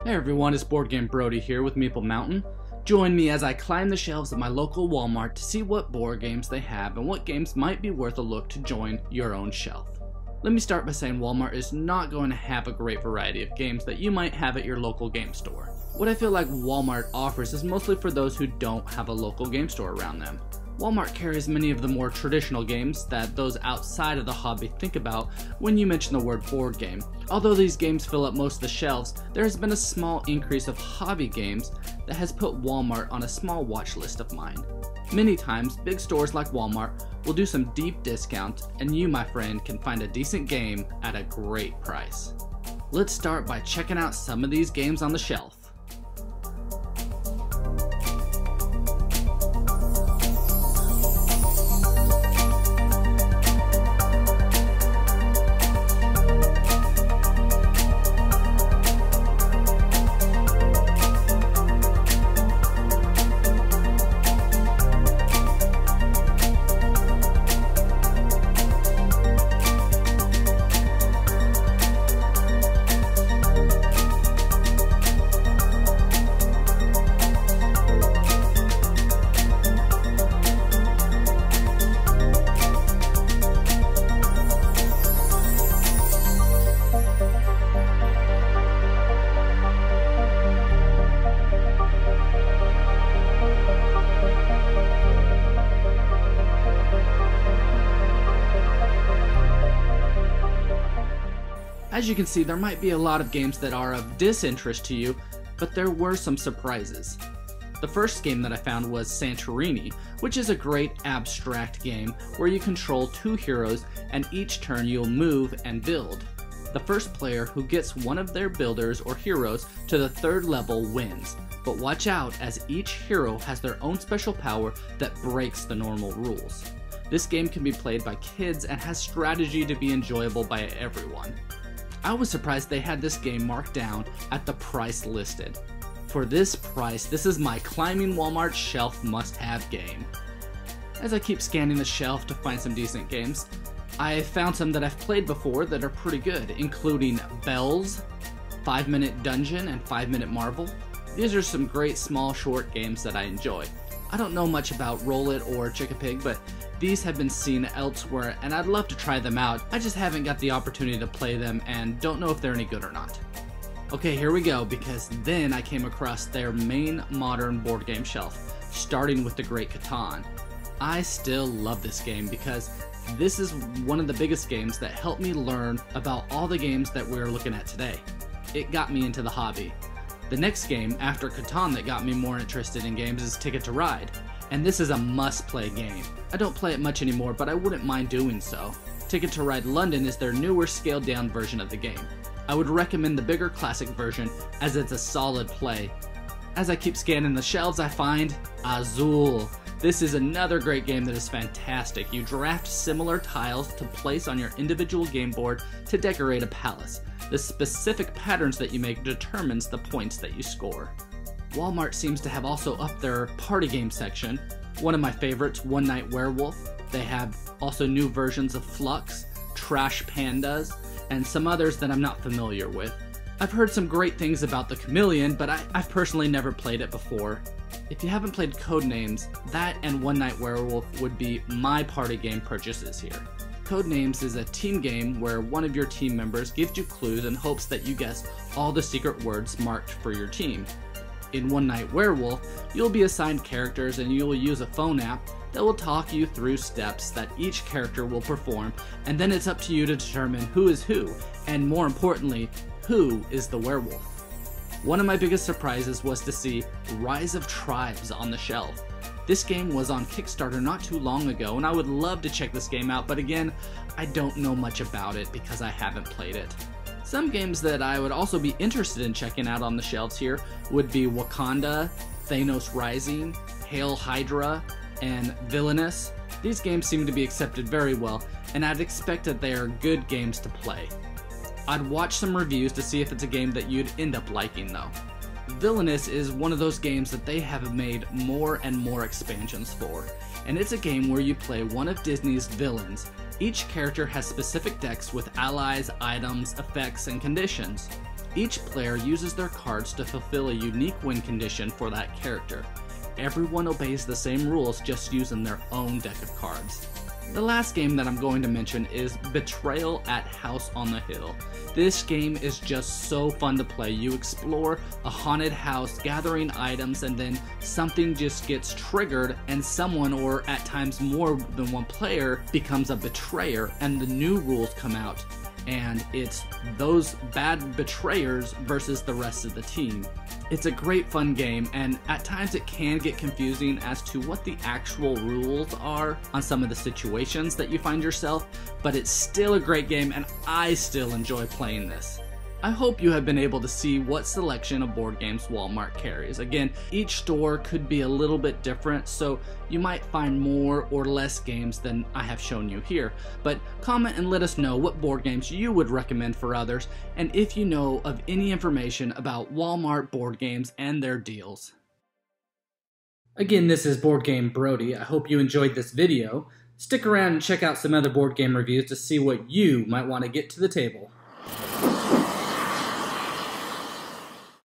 Hey everyone, it's Board Game Brody here with Maple Mountain. Join me as I climb the shelves of my local Walmart to see what board games they have and what games might be worth a look to join your own shelf. Let me start by saying Walmart is not going to have a great variety of games that you might have at your local game store. What I feel like Walmart offers is mostly for those who don't have a local game store around them. Walmart carries many of the more traditional games that those outside of the hobby think about when you mention the word board game. Although these games fill up most of the shelves, there has been a small increase of hobby games that has put Walmart on a small watch list of mine. Many times, big stores like Walmart will do some deep discounts and you, my friend, can find a decent game at a great price. Let's start by checking out some of these games on the shelf. As you can see, there might be a lot of games that are of disinterest to you, but there were some surprises. The first game that I found was Santorini, which is a great abstract game where you control two heroes and each turn you'll move and build. The first player who gets one of their builders or heroes to the third level wins, but watch out as each hero has their own special power that breaks the normal rules. This game can be played by kids and has strategy to be enjoyable by everyone. I was surprised they had this game marked down at the price listed. For this price, this is my climbing Walmart shelf must-have game. As I keep scanning the shelf to find some decent games, I found some that I've played before that are pretty good, including Bells, 5 Minute Dungeon, and 5 Minute Marvel. These are some great small short games that I enjoy. I don't know much about Roll It or Chick-a-Pig, but these have been seen elsewhere and I'd love to try them out. I just haven't got the opportunity to play them and don't know if they're any good or not. Okay, here we go, because then I came across their main modern board game shelf, starting with the Great Catan. I still love this game because this is one of the biggest games that helped me learn about all the games that we're looking at today. It got me into the hobby. The next game after Catan that got me more interested in games is Ticket to Ride, and this is a must-play game. I don't play it much anymore, but I wouldn't mind doing so. Ticket to Ride London is their newer scaled-down version of the game. I would recommend the bigger classic version as it's a solid play. As I keep scanning the shelves, I find Azul. This is another great game that is fantastic. You draft similar tiles to place on your individual game board to decorate a palace. The specific patterns that you make determines the points that you score. Walmart seems to have also upped their party game section. One of my favorites, One Night Werewolf. They have also new versions of Flux, Trash Pandas, and some others that I'm not familiar with. I've heard some great things about the Chameleon, but I've personally never played it before. If you haven't played Codenames, that and One Night Werewolf would be my party game purchases here. Codenames is a team game where one of your team members gives you clues in hopes that you guess all the secret words marked for your team. In One Night Werewolf, you'll be assigned characters and you'll use a phone app that will talk you through steps that each character will perform, and then it's up to you to determine who is who, and more importantly, who is the werewolf. One of my biggest surprises was to see Rise of Tribes on the shelf. This game was on Kickstarter not too long ago, and I would love to check this game out, but again, I don't know much about it because I haven't played it. Some games that I would also be interested in checking out on the shelves here would be Wakanda, Thanos Rising, Hail Hydra, and Villainous. These games seem to be accepted very well, and I'd expect that they are good games to play. I'd watch some reviews to see if it's a game that you'd end up liking though. Villainous is one of those games that they have made more and more expansions for, and it's a game where you play one of Disney's villains. Each character has specific decks with allies, items, effects, and conditions. Each player uses their cards to fulfill a unique win condition for that character. Everyone obeys the same rules, just using their own deck of cards. The last game that I'm going to mention is Betrayal at House on the Hill. This game is just so fun to play. You explore a haunted house, gathering items, and then something just gets triggered and someone, or at times more than one player, becomes a betrayer and the new rules come out. And it's those bad betrayers versus the rest of the team. It's a great fun game, and at times it can get confusing as to what the actual rules are on some of the situations that you find yourself, but it's still a great game and I still enjoy playing this. I hope you have been able to see what selection of board games Walmart carries. Again, each store could be a little bit different, so you might find more or less games than I have shown you here. But comment and let us know what board games you would recommend for others, and if you know of any information about Walmart board games and their deals. Again, this is Board Game Brody. I hope you enjoyed this video. Stick around and check out some other board game reviews to see what you might want to get to the table.